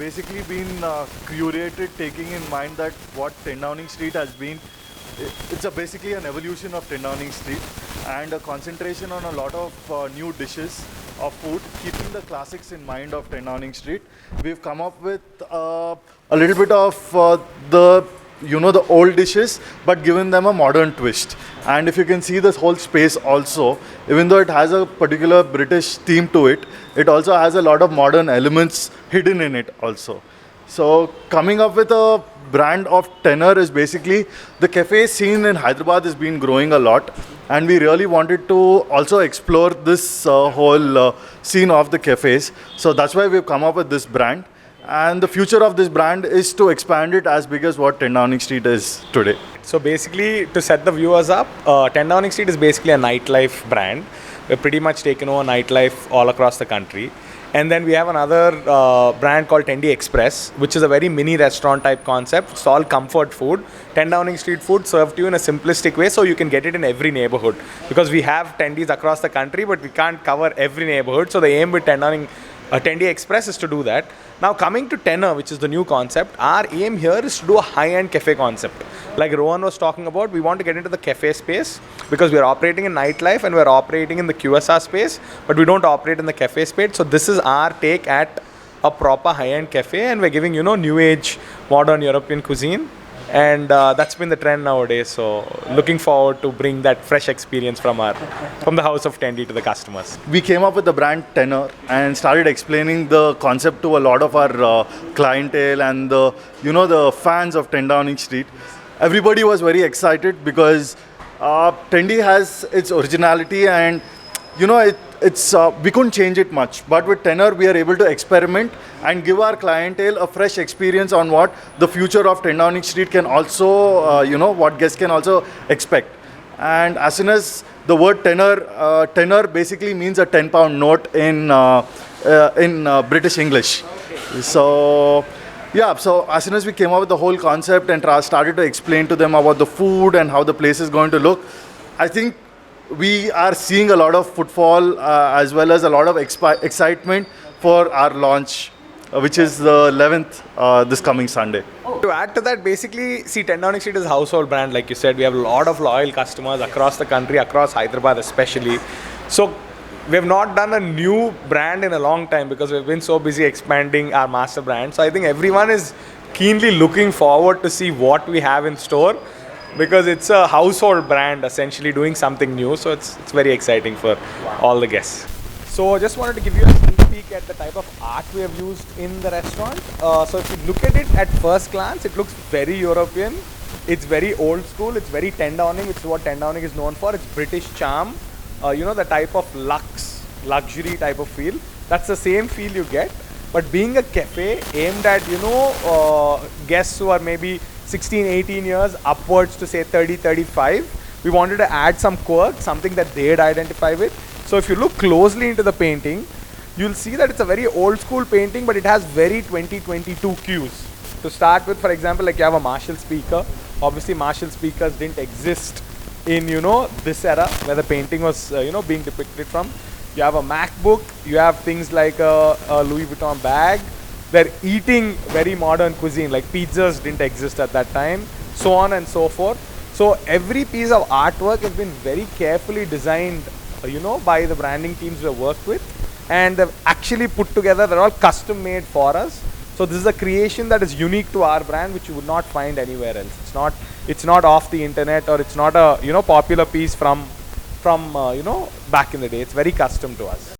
basically been curated taking in mind that what 10 Downing Street has been. It's basically an evolution of 10 Downing Street and a concentration on a lot of new dishes of food, keeping the classics in mind of 10 Downing Street. We've come up with a little bit of the old dishes, but given them a modern twist. And if you can see this whole space also, even though it has a particular British theme to it, it also has a lot of modern elements hidden in it also. So coming up with a brand of tenor is basically, the cafe scene in Hyderabad has been growing a lot, and we really wanted to also explore this whole scene of the cafes. So that's why we've come up with this brand. And the future of this brand is to expand it as big as what 10 Downing Street is today. So basically, to set the viewers up, 10 Downing Street is basically a nightlife brand. We've pretty much taken over nightlife all across the country. And then we have another brand called Tendi Express, which is a very mini restaurant type concept. It's all comfort food. 10 Downing Street food served to you in a simplistic way, so you can get it in every neighborhood. Because we have Tendis across the country, but we can't cover every neighborhood. So the aim with Tendi Express is to do that. Now coming to Tenor, which is the new concept, our aim here is to do a high-end cafe concept. Like Rohan was talking about, we want to get into the cafe space because we are operating in nightlife and we are operating in the QSR space, but we don't operate in the cafe space. So this is our take at a proper high-end cafe, and we're giving, new age, modern European cuisine. And that's been the trend nowadays. So looking forward to bring that fresh experience from the house of Tendi to the customers. We came up with the brand Tenor and started explaining the concept to a lot of our clientele and the fans of 10 Downing Street. Everybody was very excited because Tendi has its originality, and we couldn't change it much. But with Tenor, we are able to experiment and give our clientele a fresh experience on what the future of 10 Downing Street can also, what guests can also expect. And as soon as the word tenor basically means a 10-pound note in British English. So as soon as we came up with the whole concept and started to explain to them about the food and how the place is going to look, I think we are seeing a lot of footfall as well as a lot of excitement for our launch, which is the 11th this coming Sunday. To add to that, basically, 10 Downing Street is a household brand, like you said. We have a lot of loyal customers across the country, across Hyderabad especially. So we have not done a new brand in a long time because we've been so busy expanding our master brand. So I think everyone is keenly looking forward to see what we have in store, because it's a household brand essentially doing something new. So it's very exciting for all the guests. So I just wanted to give you a sneak peek at the type of art we have used in the restaurant. So if you look at it at first glance, it looks very European. It's very old school. It's very 10 Downing, which is what 10 Downing is known for. It's British charm. The type of luxury type of feel. That's the same feel you get. But being a cafe aimed at, guests who are maybe 16, 18 years upwards to say 30, 35, we wanted to add some quirk, something that they'd identify with. So if you look closely into the painting, you'll see that it's a very old school painting, but it has very 2022 cues. To start with, for example, like you have a Marshall speaker. Obviously, Marshall speakers didn't exist in, this era where the painting was, being depicted from. You have a MacBook. You have things like a Louis Vuitton bag. They're eating very modern cuisine, like pizzas didn't exist at that time, so on and so forth. So every piece of artwork has been very carefully designed, by the branding teams we worked with, and they've actually put together, they're all custom made for us. So this is a creation that is unique to our brand, which you would not find anywhere else. It's not off the internet, or it's not a, popular piece from back in the day. It's very custom to us.